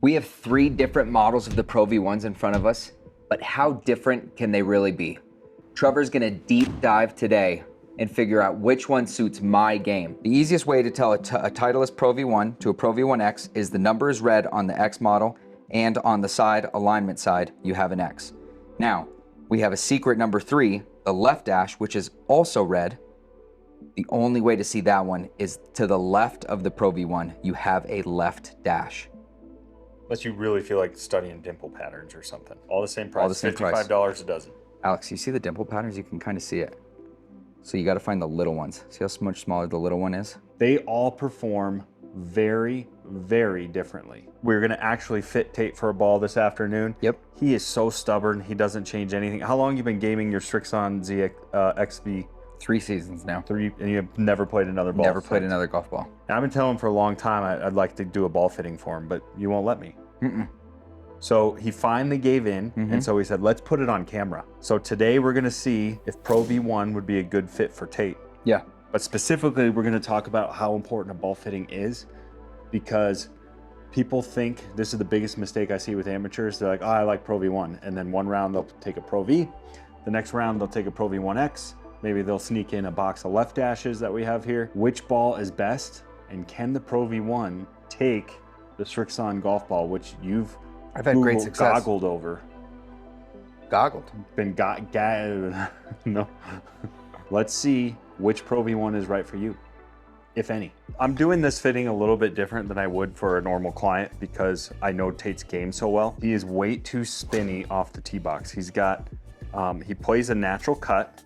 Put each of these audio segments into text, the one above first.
We have 3 different models of the Pro V1s in front of us, but how different can they really be? Trevor's gonna deep dive today and figure out which one suits my game. The easiest way to tell a Titleist Pro V1 to a Pro V1X is the number is red on the X model, and on the side, alignment side, you have an X. Now, we have a secret number 3, the left dash, which is also red. The only way to see that one is to the left of the Pro V1, you have a left dash. Unless you really feel like studying dimple patterns or something. All the same price, All the same price. $55 a dozen. Alex, you see the dimple patterns? You can kind of see it. So you got to find the little ones. See how much smaller the little one is? They all perform very, very differently. We're gonna actually fit Tate for a ball this afternoon. Yep. He is so stubborn, he doesn't change anything. How long have you been gaming your Srixon XV? 3 seasons now. 3, and you've never played another ball? Never played another golf ball. And I've been telling him for a long time I'd like to do a ball fitting for him, but you won't let me. So he finally gave in, and so he said, let's put it on camera. So today we're gonna see if Pro V1 would be a good fit for Tate. Yeah. But specifically, we're gonna talk about how important a ball fitting is, because people think, this is the biggest mistake I see with amateurs, they're like, oh, I like Pro V1, and then one round they'll take a Pro V, the next round they'll take a Pro V1X, maybe they'll sneak in a box of left dashes that we have here. Which ball is best, and can the Pro V1 take the Srixon golf ball, which I've had great success. Goggled over. Goggled? Been no. Let's see which Pro V1 is right for you, if any. I'm doing this fitting a little bit different than I would for a normal client because I know Tate's game so well. He is way too spinny off the tee box. He's got, he plays a natural cut,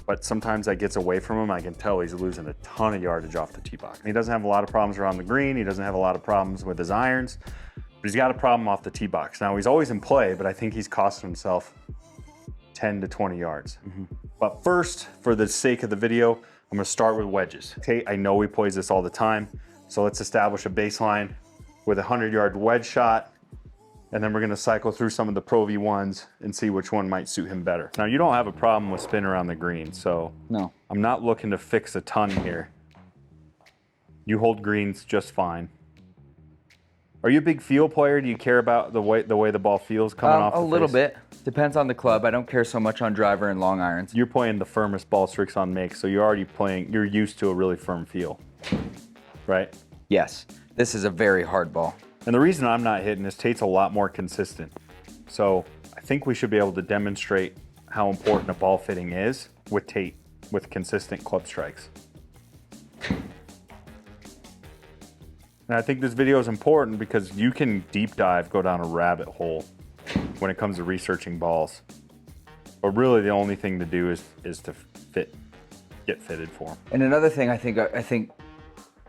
but sometimes that gets away from him. I can tell he's losing a ton of yardage off the tee box. He doesn't have a lot of problems around the green. He doesn't have a lot of problems with his irons, but he's got a problem off the tee box. Now he's always in play, but I think he's costing himself 10 to 20 yards. But first, for the sake of the video, I'm gonna start with wedges. Tate, I know he plays this all the time, so let's establish a baseline with a 100-yard wedge shot, and then we're gonna cycle through some of the Pro V1s and see which one might suit him better. Now, you don't have a problem with spin around the green, so No. I'm not looking to fix a ton here. You hold greens just fine. Are you a big feel player? Do you care about the way the ball feels coming off the face? A little bit. Depends on the club. I don't care so much on driver and long irons. You're playing the firmest ball Srixon makes, so you're used to a really firm feel, right? Yes. This is a very hard ball. And the reason I'm not hitting is Tate's a lot more consistent. So I think we should be able to demonstrate how important a ball fitting is with Tate, with consistent club strikes. And I think this video is important because you can deep dive, go down a rabbit hole when it comes to researching balls. But really the only thing to do is to get fitted for them. And another thing I think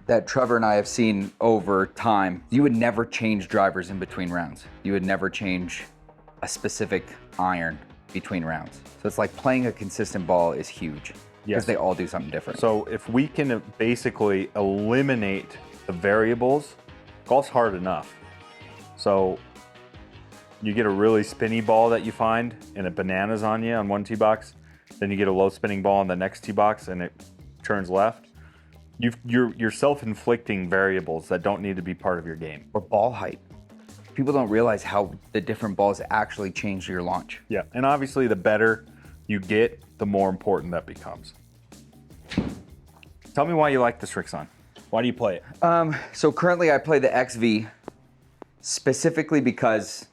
that Trevor and I have seen over time, you would never change drivers in between rounds. You would never change a specific iron between rounds. So it's like playing a consistent ball is huge because they all do something different. So if we can basically eliminate the variables, golf's hard enough. So you get a really spinny ball that you find and it bananas on you on one tee box, then you get a low spinning ball on the next tee box and it turns left. You're self-inflicting variables that don't need to be part of your game. Or ball height. People don't realize how the different balls actually change your launch. Yeah, and obviously the better you get, the more important that becomes. Tell me why you like the Srixon. Why do you play it? So currently I play the XV specifically because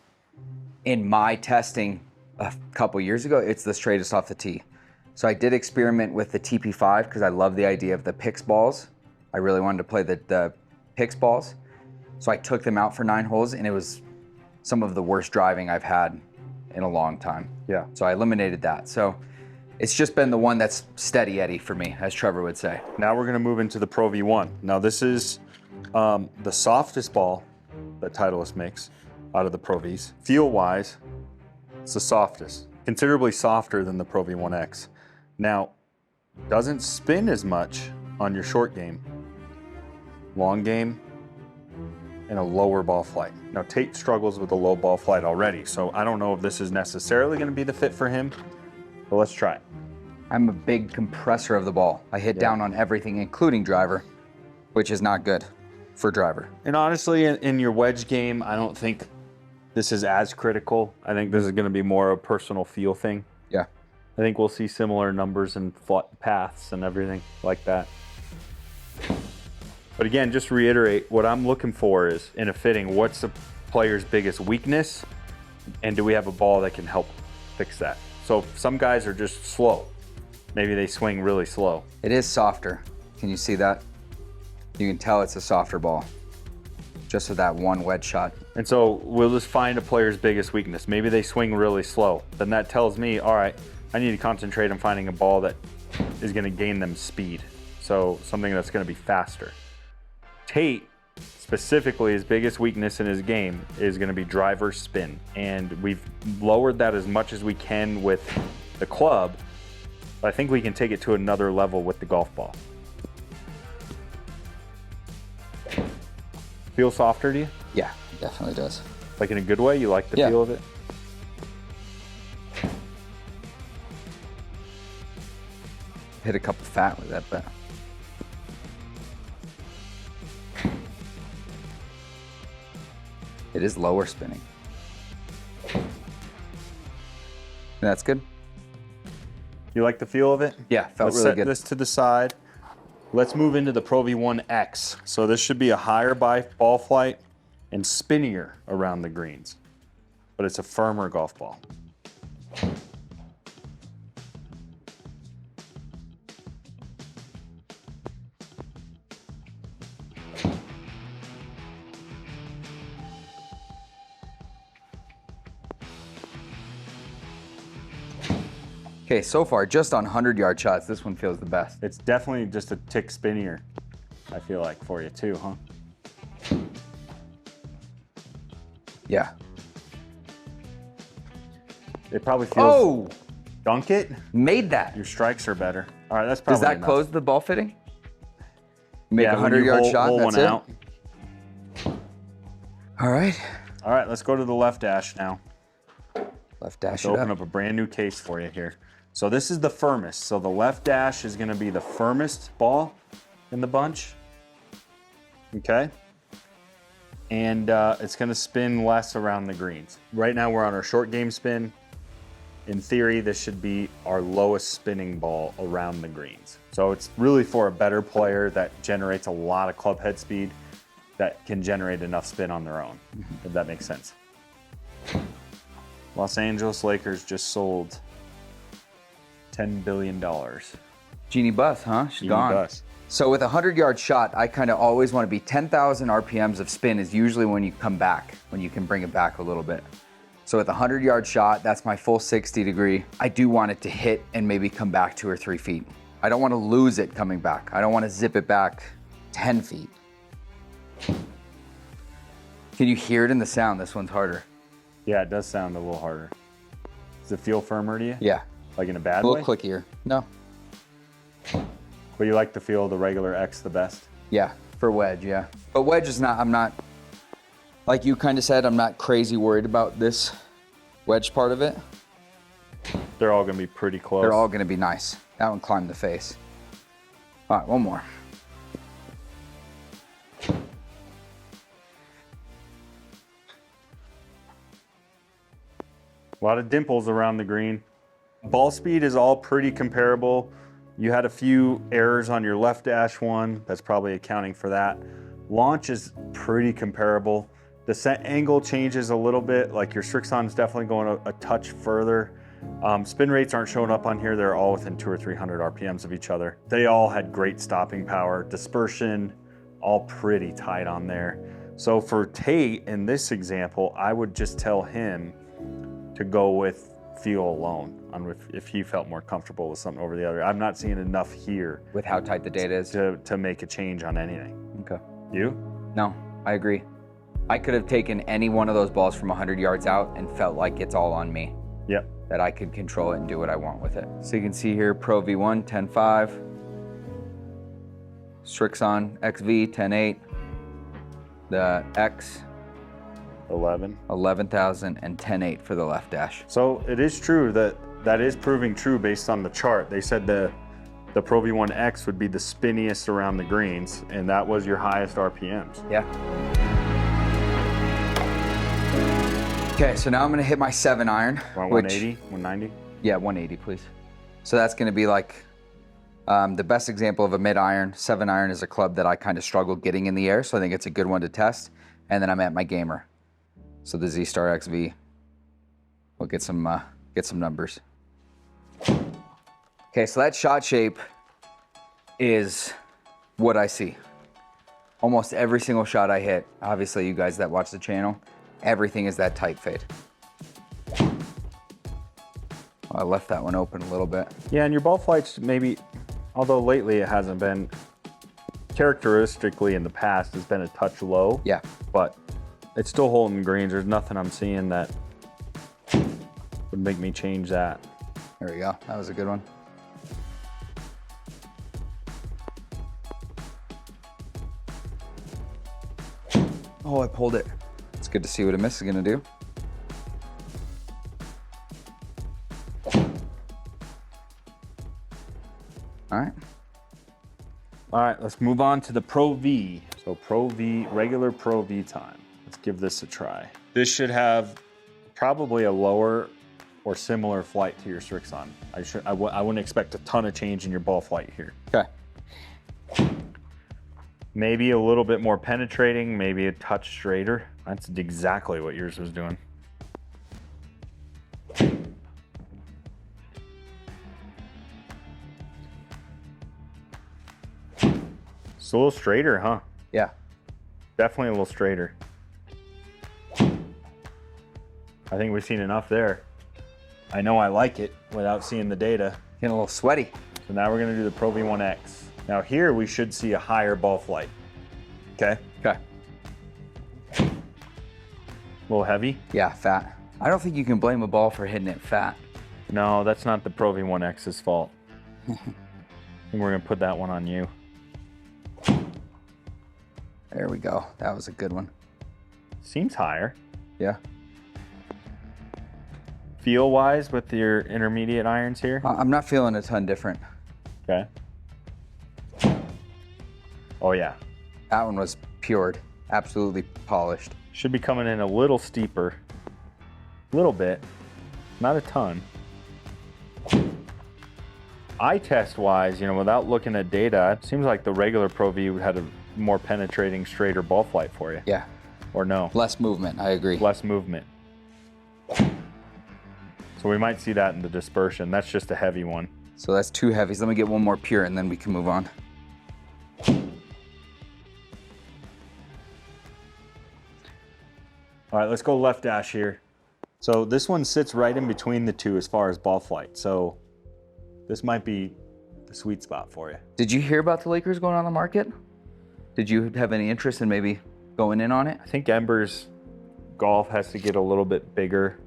in my testing a couple years ago, it's the straightest off the tee. So I did experiment with the TP5 because I love the idea of the Pix balls. I really wanted to play the Pix balls. So I took them out for 9 holes and it was some of the worst driving I've had in a long time. Yeah. So I eliminated that. So it's just been the one that's steady Eddie for me, as Trevor would say. Now we're gonna move into the Pro V1. Now this is the softest ball that Titleist makes out of the Pro Vs. Feel-wise, it's the softest, considerably softer than the Pro V1X. Now, doesn't spin as much on your short game, long game, and a lower ball flight. Now, Tate struggles with a low ball flight already, so I don't know if this is necessarily gonna be the fit for him, but let's try it. I'm a big compressor of the ball. I hit down on everything, including driver, which is not good. for driver. And honestly, in your wedge game, I don't think this is as critical. I think this is going to be more a personal feel thing. Yeah. I think we'll see similar numbers and paths and everything like that. But again, just to reiterate, what I'm looking for is, in a fitting, what's the player's biggest weakness? And do we have a ball that can help fix that? So some guys are just slow. Maybe they swing really slow. It is softer. Can you see that? You can tell it's a softer ball, just with that one wedge shot. And so we'll just find a player's biggest weakness. Maybe they swing really slow. Then that tells me, all right, I need to concentrate on finding a ball that is going to gain them speed. So something that's going to be faster. Tayte, specifically, his biggest weakness in his game is going to be driver spin. And we've lowered that as much as we can with the club. But I think we can take it to another level with the golf ball. Feel softer to you? Yeah, it definitely does. Like in a good way? You like the feel of it? Hit a couple fat with that, but it is lower spinning. And that's good. You like the feel of it? Yeah, felt Let's really set good. this to the side. Let's move into the Pro V1X. So this should be a higher ball flight and spinnier around the greens, but it's a firmer golf ball. Okay, so far, just on 100-yard shots, this one feels the best. It's definitely just a tick spinnier, I feel like, for you too, huh? Yeah. It probably feels... Oh! Dunk it? Made that. Your strikes are better. All right, that's probably Does that enough. close the ball fitting? Make Yeah, a when you 100-yard hole- shot, hole that's one it? out. All right. All right, let's go to the left dash now. Left dash To it open up. up a brand new case for you here. So this is the firmest. So the left dash is gonna be the firmest ball in the bunch. Okay. And it's gonna spin less around the greens. Right now we're on our short game spin. In theory, this should be our lowest spinning ball around the greens. So it's really for a better player that generates a lot of club head speed that can generate enough spin on their own, if that makes sense. Los Angeles Lakers just sold $10 billion. Genie Bus, huh? She's Genie gone. Bus. So with a 100-yard shot, I kind of always want to be 10,000 RPMs of spin is usually when you come back, when you can bring it back a little bit. So with a 100-yard shot, that's my full 60 degree. I do want it to hit and maybe come back 2 or 3 feet. I don't want to lose it coming back. I don't want to zip it back 10 feet. Can you hear it in the sound? This one's harder. Yeah, it does sound a little harder. Does it feel firmer to you? Yeah, Like in a bad a way? little clickier. No. But you like the feel of the regular X the best? Yeah, for wedge, yeah. But wedge is not, I'm not, like you kind of said, I'm not crazy worried about this wedge part of it. They're all gonna be pretty close. They're all gonna be nice. That one climbed the face. All right, one more. A lot of dimples around the green. Ball speed is all pretty comparable. You had a few errors on your left dash one. That's probably accounting for that. Launch is pretty comparable. The set angle changes a little bit. Like your Srixon is definitely going a touch further. Spin rates aren't showing up on here. They're all within 200 or 300 RPMs of each other. They all had great stopping power. Dispersion, all pretty tight on there. So for Tayte, in this example, I would just tell him to go with feel alone on if he felt more comfortable with something over the other. I'm not seeing enough here With how tight the data is. to make a change on anything. Okay. You? No, I agree. I could have taken any one of those balls from 100 yards out and felt like it's all on me. Yep. That I could control it and do what I want with it. So you can see here, Pro V1, 10.5. Srixon XV, 10.8. The X, 11. 11,000 and 10.8 for the left dash. So it is true that is proving true based on the chart. They said the The Pro V1X would be the spinniest around the greens, and that was your highest RPMs. Yeah. Okay, so now I'm gonna hit my 7-iron. 180, 190? Yeah, 180, please. So that's gonna be like the best example of a mid-iron. 7-iron is a club that I kind of struggled getting in the air, so I think it's a good one to test. And then I'm at my gamer. So the Z-Star XV. We'll get some numbers. Okay, so that shot shape is what I see. Almost every single shot I hit, obviously you guys that watch the channel, everything is that tight fade. Oh, I left that one open a little bit. Yeah, and your ball flight's maybe, although lately it hasn't been, characteristically in the past has been a touch low. Yeah. But it's still holding greens. There's nothing I'm seeing that would make me change that. There we go, that was a good one. Oh, I pulled it. It's good to see what a miss is gonna do. All right. All right, let's move on to the Pro V. So Pro V, regular Pro V time. Let's give this a try. This should have probably a lower or similar flight to your Srixon. I wouldn't expect a ton of change in your ball flight here. Okay. Maybe a little bit more penetrating, maybe a touch straighter. That's exactly what yours was doing. It's a little straighter, huh? Yeah. Definitely a little straighter. I think we've seen enough there. I know I like it without seeing the data. Getting a little sweaty. So now we're gonna do the Pro V1X. Now here we should see a higher ball flight. Okay? Okay. A little heavy? Yeah, fat. I don't think you can blame a ball for hitting it fat. No, that's not the Pro V1X's fault. I think we're gonna put that one on you. There we go. That was a good one. Seems higher. Yeah. Feel-wise with your intermediate irons here? I'm not feeling a ton different. Okay. Oh yeah. That one was pured, absolutely polished. Should be coming in a little steeper. A little bit, not a ton. Eye test wise, you know, without looking at data, it seems like the regular Pro V had a more penetrating, straighter ball flight for you. Yeah. Or no? Less movement, I agree. Less movement. So we might see that in the dispersion. That's just a heavy one. So that's 2 heavies. Let me get one more pure and then we can move on. All right, let's go left dash here. So this one sits right in between the two as far as ball flight. So this might be the sweet spot for you. Did you hear about the Lakers going on the market? Did you have any interest in maybe going in on it? I think Embers Golf has to get a little bit bigger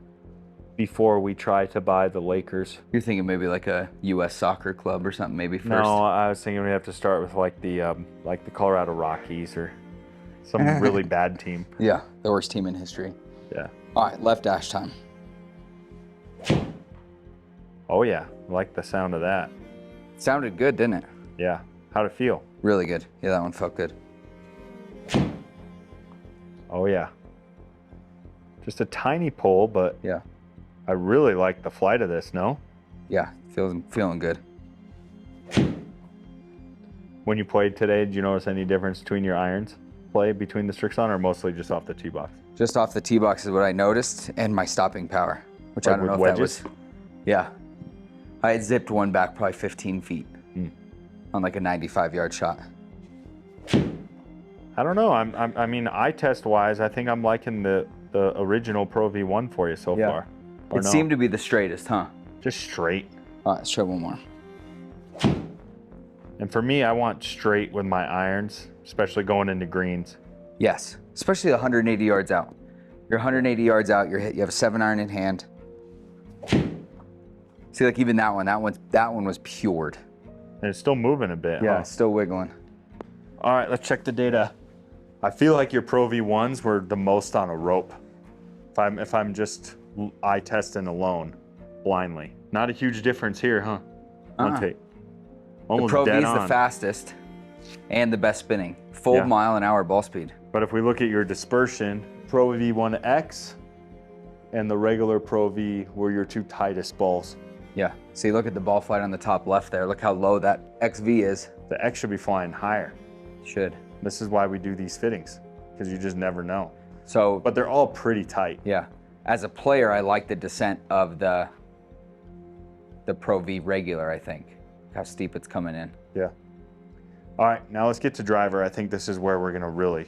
before we try to buy the Lakers. You're thinking maybe like a U.S. soccer club or something maybe first? No, I was thinking we have to start with like the Colorado Rockies or some really bad team. Yeah, the worst team in history. Yeah. All right, left dash time. Oh yeah, I like the sound of that. It sounded good, didn't it? Yeah. How'd it feel? Really good. Yeah, that one felt good. Oh yeah. Just a tiny pull, but Yeah. I really like the flight of this, no? Yeah, feeling good. When you played today, did you notice any difference between your irons play between the Srixon or mostly just off the tee box? Just off the tee box is what I noticed, and my stopping power, which Like I don't know with if wedges? that was. Yeah. I had zipped one back probably 15 feet on like a 95-yard shot. I don't know. I mean, eye test wise, I think I'm liking the original Pro V1 for you so Yeah. far. Or It no? seemed to be the straightest, huh? Just straight. All right, let's try one more. And for me, I want straight with my irons, especially going into greens. Yes, especially 180 yards out. You're 180 yards out, you have a 7-iron in hand. See, like even that one was pured. And it's still moving a bit. Yeah, Huh? it's still wiggling. All right, let's check the data. I feel like your Pro V1s were the most on a rope. If I'm just eye testing alone, blindly. Not a huge difference here, huh? One take. Almost the Pro V dead is the on. fastest and the best spinning. Full Yeah. mile-an-hour ball speed. But if we look at your dispersion, Pro V1X and the regular Pro V were your two tightest balls. Yeah. See, look at the ball flight on the top left there. Look how low that XV is. The X should be flying higher. Should. This is why we do these fittings, because you just never know. So, But they're all pretty tight. yeah. As a player, I like the descent of the Pro V regular, I think. Look how steep it's coming in. Yeah. All right, now let's get to driver. I think this is where we're gonna really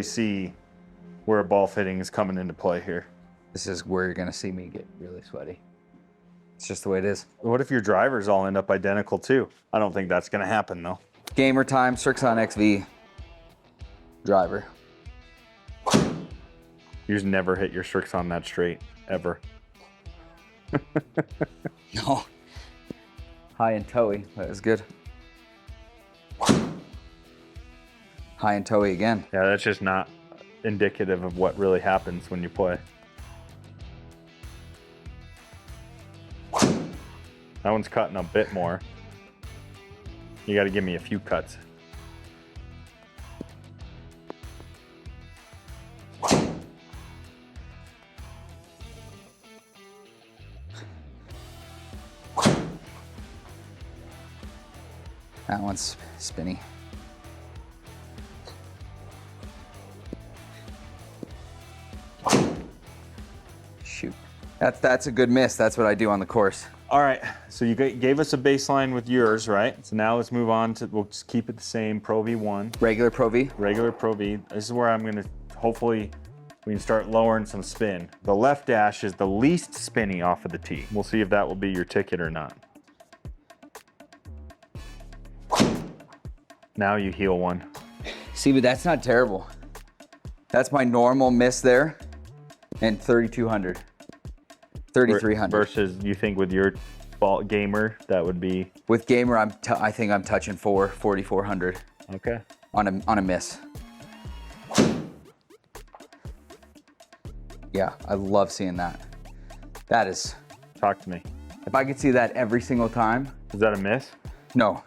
see where a ball fitting is coming into play here. This is where you're gonna see me get really sweaty. It's just the way it is. What if your drivers all end up identical too? I don't think that's gonna happen though. Gamer time, Srixon XV driver. You just never hit your Srixon that straight, ever. No. High and toey, that was good. High and toey again. Yeah, that's just not indicative of what really happens when you play. That one's cutting a bit more. You got to give me a few cuts. That one's spinny. Shoot. That's a good miss. That's what I do on the course. All right, so you gave us a baseline with yours, right? So now let's move on to, we'll just keep it the same, Pro V1. Regular Pro V. Regular Pro V. This is where I'm gonna, hopefully, we can start lowering some spin. The left dash is the least spinny off of the tee. We'll see if that will be your ticket or not. Now you heel one. See, but that's not terrible. That's my normal miss there, and 3,200. 3,300. Versus, you think with your ball gamer, that would be? With gamer, I think I'm touching 4,400 Okay. on a miss. Yeah, I love seeing that. That is, Talk to me. if I could see that every single time. Is that a miss? No,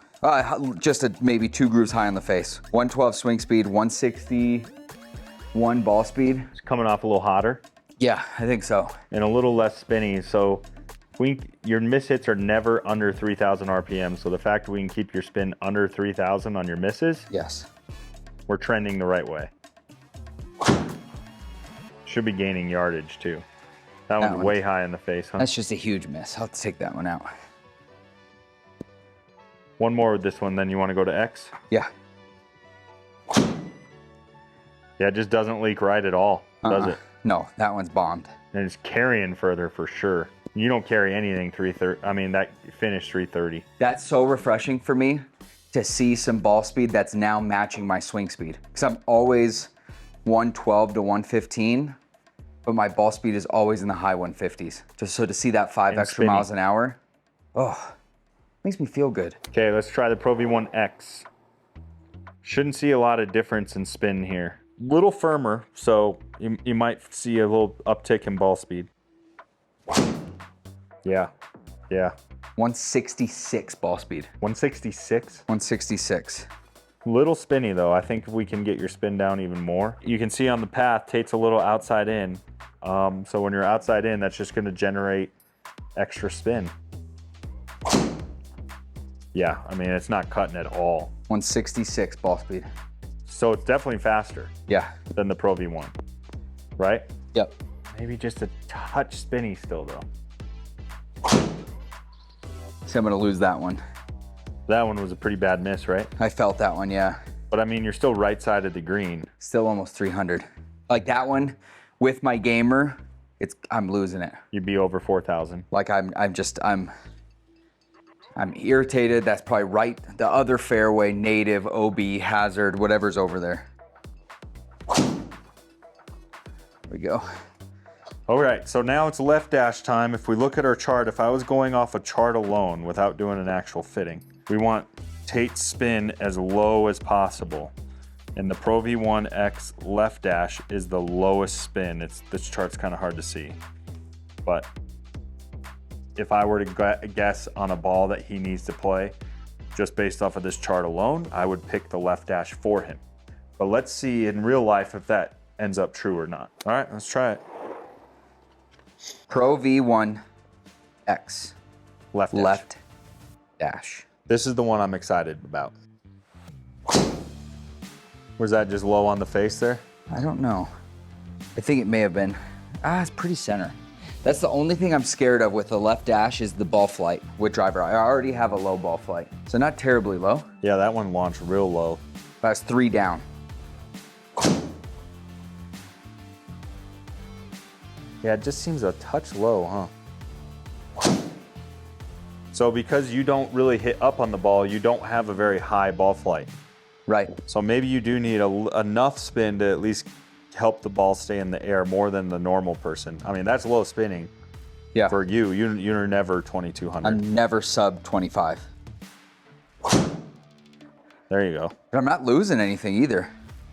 just maybe 2 grooves high on the face. 112 swing speed, 161 ball speed. It's coming off a little hotter. Yeah, I think so. And a little less spinny. So your miss hits are never under 3,000 RPM. So the fact we can keep your spin under 3,000 on your misses, Yes. we're trending the right way. Should be gaining yardage too. That one's way high in the face, huh? That's just a huge miss. I'll take that one out. One more with this one, then you want to go to X? Yeah. Yeah, it just doesn't leak right at all, does it? No, that one's bombed. And it's carrying further for sure. You don't carry anything 330. I mean, that finished 330. That's so refreshing for me to see some ball speed that's now matching my swing speed. Because I'm always 112 to 115, but my ball speed is always in the high 150s. So to see that 5 And extra spinny. miles an hour, oh, makes me feel good. Okay, let's try the Pro V1X. Shouldn't see a lot of difference in spin here. Little firmer, so you might see a little uptick in ball speed. Yeah, yeah. 166 ball speed. 166. 166. Little spinny though. I think if we can get your spin down even more. You can see on the path, Tate's a little outside in. So when you're outside in, that's just gonna generate extra spin. Yeah, I mean, it's not cutting at all. 166 ball speed. So it's definitely faster Yeah. than the Pro V1, right? Yep. Maybe just a touch spinny still though. So I'm gonna lose that one. That one was a pretty bad miss, right? I felt that one, yeah. But I mean, you're still right side of the green. Still almost 300. Like that one with my gamer, I'm losing it. You'd be over 4,000. Like I'm irritated. That's probably right. The other fairway, native, OB, hazard, whatever's over there. There we go. All right, so now it's left dash time. If we look at our chart, if I was going off a chart alone without doing an actual fitting, we want Tate's spin as low as possible. And the Pro V1X Left Dash is the lowest spin. This chart's kind of hard to see, but if I were to guess on a ball that he needs to play, just based off of this chart alone, I would pick the left dash for him. But let's see in real life if that ends up true or not. All right, let's try it. Pro V1X Left Dash. This is the one I'm excited about. Was that just low on the face there? I don't know. I think it may have been. It's pretty center. That's the only thing I'm scared of with the left dash is the ball flight with driver. I already have a low ball flight, so not terribly low. Yeah, that one launched real low. That's 3 down. Yeah, it just seems a touch low, huh? So because you don't really hit up on the ball, you don't have a very high ball flight. Right. So maybe you do need enough spin to at least help the ball stay in the air more than the normal person. I mean, that's low spinning. Yeah. For you. You're never 2200. I'm never sub 25. There you go. But I'm not losing anything either.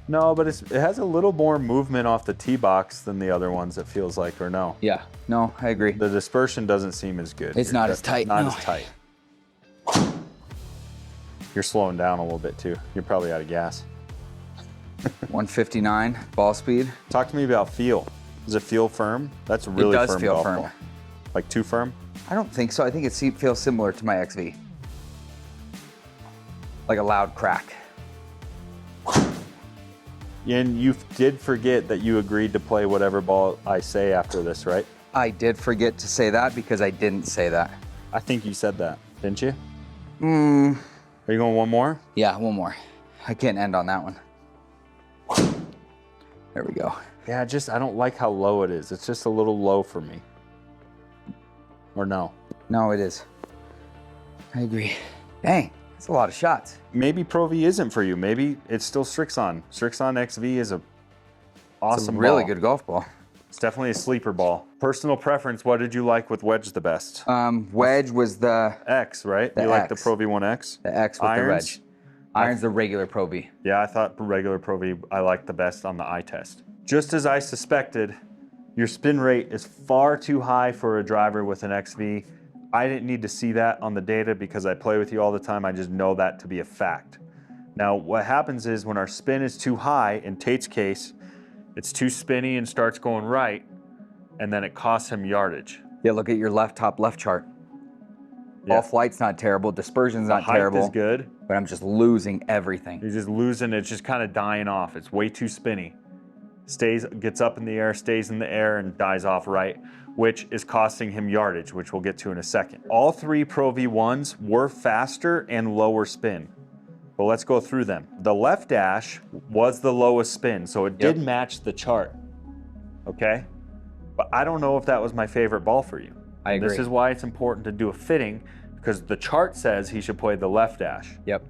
No, but it has a little more movement off the tee box than the other ones, it feels like, or no? Yeah. No, I agree. The dispersion doesn't seem as good. It's not as tight. Not no. as tight. You're slowing down a little bit too. You're probably out of gas. 159 ball speed. Talk to me about feel. Does it feel firm? That's a really It does firm feel golf firm. ball. Like too firm? I don't think so. I think it feels similar to my XV. Like a loud crack. And you did forget that you agreed to play whatever ball I say after this, right? I did forget to say that because I didn't say that. I think you said that, didn't you? Hmm. Are you going one more? Yeah, one more. I can't end on that one. There we go. Yeah, I don't like how low it is. It's just a little low for me. Or no? No, it is. I agree. Dang, that's a lot of shots. Maybe Pro V isn't for you. Maybe it's still Srixon. Srixon XV is a awesome It's a really ball. good golf ball. It's definitely a sleeper ball. Personal preference, what did you like with wedge the best? Wedge was the X, right? The You like the X. Pro V1X? X with Irons? the wedge. Iron's the regular Pro V. Yeah, I thought regular Pro V I liked the best on the eye test. Just as I suspected, your spin rate is far too high for a driver with an XV. I didn't need to see that on the data because I play with you all the time. I just know that to be a fact. Now, what happens is when our spin is too high, in Tate's case, it's too spinny and starts going right, and then it costs him yardage. Yeah, look at your top left chart. Yeah. Ball flight's not terrible, dispersion's not Height terrible, is good. but I'm just losing everything. You're just losing, it's just kind of dying off. It's way too spinny. Gets up in the air, stays in the air, and dies off right, which is costing him yardage, which we'll get to in a second. All 3 Pro V1s were faster and lower spin. But let's go through them. The left dash was the lowest spin, so it did match the chart, okay? But I don't know if that was my favorite ball for you. I agree. This is why it's important to do a fitting, because the chart says he should play the left dash. Yep.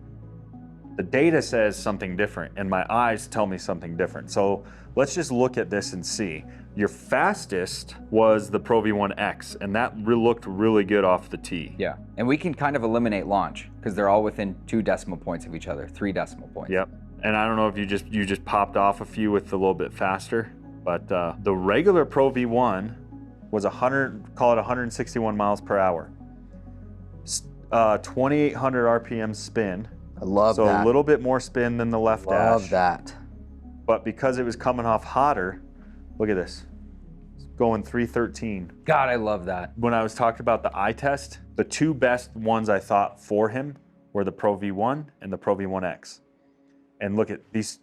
The data says something different, and my eyes tell me something different. So let's just look at this and see. Your fastest was the Pro V1X, and that looked really good off the tee. Yeah, and we can kind of eliminate launch because they're all within 2 decimal points of each other, 3 decimal points. Yep. And I don't know if you just popped off a few with a little bit faster, but the regular Pro V1 was 161 miles per hour. 2,800 RPM spin. I love that. So a little bit more spin than the left dash. Love that. But because it was coming off hotter, look at this. It's going 313. God, I love that. When I was talking about the eye test, the 2 best ones I thought for him were the Pro V1 and the Pro V1X. And look at these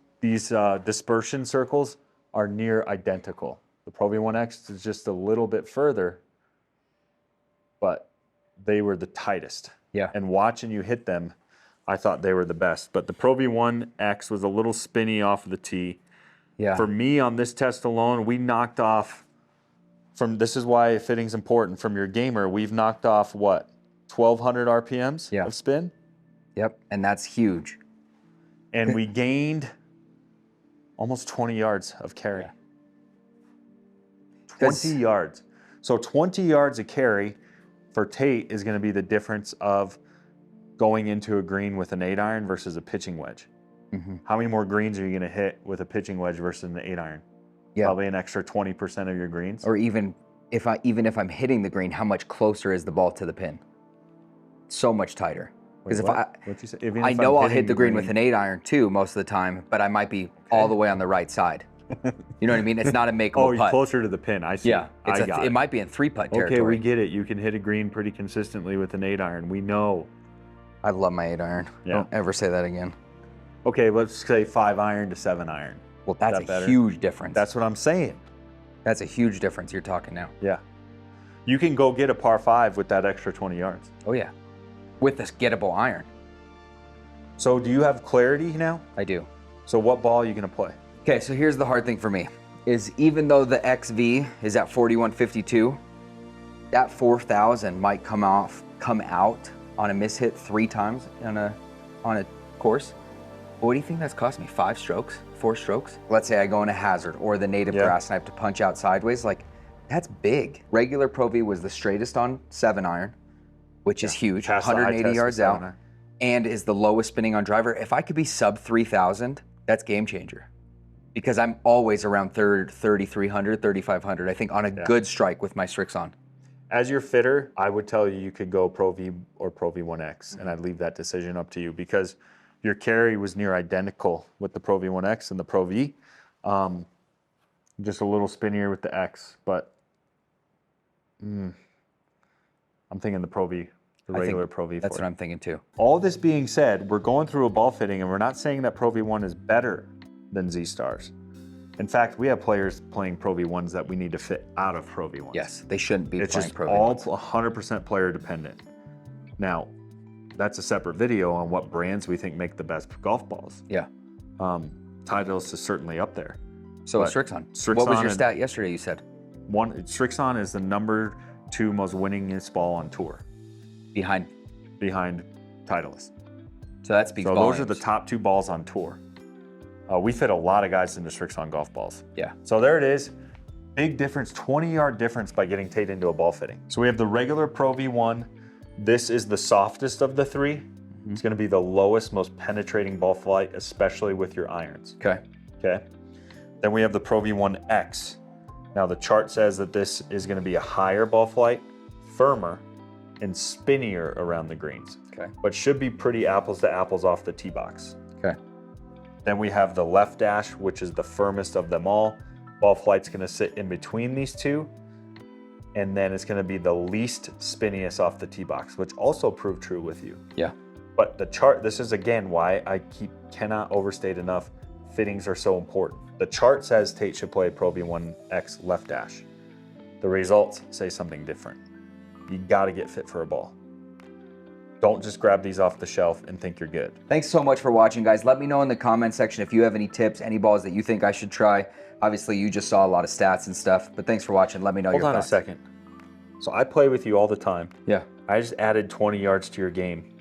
dispersion circles are near identical. The Pro V1X is just a little bit further, but they were the tightest. Yeah. And watching you hit them, I thought they were the best. But the Pro V1X was a little spinny off of the tee. Yeah. For me, on this test alone, we knocked off this is why fitting's important. From your gamer, we've knocked off what? 1,200 RPMs of spin? Yep, and that's huge. And we gained almost 20 yards of carry. 20 yards. So 20 yards of carry for Tayte is going to be the difference of going into a green with an 8-iron versus a pitching wedge. Mm-hmm. How many more greens are you going to hit with a pitching wedge versus an 8-iron? Yeah. Probably an extra 20% of your greens. Or even even if I'm hitting the green, how much closer is the ball to the pin? So much tighter. Because What'd you say? Even I if know I'm I'll hit hitting the green with an 8-iron too most of the time, but I might be all the way on the right side. You know what I mean? It's not a makeable Oh, you're putt. closer to the pin. I see. Yeah, it might be in 3-putt territory. Okay, we get it. You can hit a green pretty consistently with an 8-iron. We know. I love my 8-iron. Yeah. Don't ever say that again. Okay, let's say 5-iron to 7-iron. Well, that's Is that better? huge difference. That's what I'm saying. That's a huge difference you're talking now. Yeah. You can go get a par 5 with that extra 20 yards. Oh yeah, with this gettable iron. So do you have clarity now? I do. So what ball are you going to play? Okay, so here's the hard thing for me, is even though the XV is at 4152, that 4000 might come out on a mishit 3 times on a course. Well, what do you think that's cost me? 5 strokes? 4 strokes? Let's say I go in a hazard or the native grass and I have to punch out sideways. Like, that's big. Regular Pro V was the straightest on 7-iron, which is huge, 180 yards out, and is the lowest spinning on driver. If I could be sub 3000, that's game changer. Because I'm always around 3,300, 3,500, I think, on a good strike with my Srixon. As your fitter, I would tell you could go Pro V or Pro V1X, and I'd leave that decision up to you because your carry was near identical with the Pro V1X and the Pro V. Just a little spinnier with the X, but I'm thinking the Pro V, the regular Pro V. That's what I'm thinking too. All this being said, we're going through a ball fitting, and we're not saying that Pro V1 is better than Z-Stars. In fact, we have players playing Pro V1s that we need to fit out of Pro V1s. Yes, they shouldn't be It's playing just Pro all V1s. 100% player dependent. Now, that's a separate video on what brands we think make the best golf balls. Yeah. Titleist is certainly up there. So But Srixon. Srixon What was your and- stat yesterday, you said? Srixon is the number 2 most winningest ball on tour, Behind. Titleist. So that speaks So volumes. those are the top 2 balls on tour. We fit a lot of guys into Srixon golf balls. Yeah. So there it is. Big difference, 20-yard difference by getting Tayte into a ball fitting. So we have the regular Pro V1. This is the softest of the 3. It's going to be the lowest, most penetrating ball flight, especially with your irons. Okay. Okay. Then we have the Pro V1X. Now the chart says that this is going to be a higher ball flight, firmer, and spinnier around the greens. Okay. But should be pretty apples to apples off the tee box. Okay. Then we have the Left Dash, which is the firmest of them all. Ball flight's going to sit in between these 2. And then it's going to be the least spinniest off the tee box, which also proved true with you. Yeah. But the chart, this is again why I cannot overstate enough, fittings are so important. The chart says Tayte should play Pro V1X Left Dash. The results say something different. You got to get fit for a ball. Don't just grab these off the shelf and think you're good. Thanks so much for watching, guys. Let me know in the comment section if you have any tips, any balls that you think I should try. Obviously, you just saw a lot of stats and stuff, but thanks for watching. Let me know your thoughts. Hold on a second. So I play with you all the time. Yeah. I just added 20 yards to your game.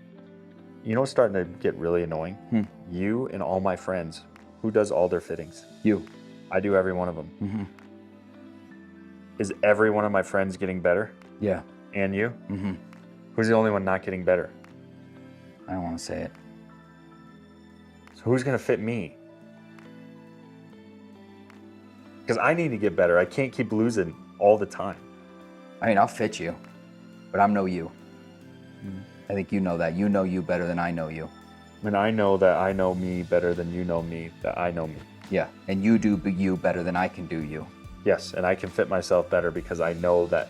You know what's starting to get really annoying? You and all my friends. Who does all their fittings? You. I do every one of them. Is every one of my friends getting better? Yeah. And you? Who's the only one not getting better? I don't want to say it. So who's going to fit me? Because I need to get better. I can't keep losing all the time. I mean, I'll fit you, but I'm no you. I think you know that. You know you better than I know you. And I know that I know me better than you know me, that I know me. Yeah, and you do you better than I can do you. Yes, and I can fit myself better because I know that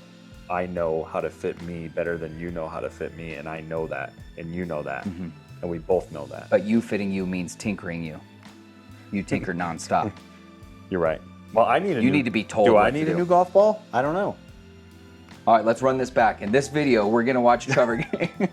I know how to fit me better than you know how to fit me, and I know that, and you know that, and we both know that. But you fitting you means tinkering you. You tinker nonstop. You're right. Well, I need a You need to be told Do what I to need do. a new golf ball? I don't know. All right, let's run this back. In this video, we're gonna watch Trevor game.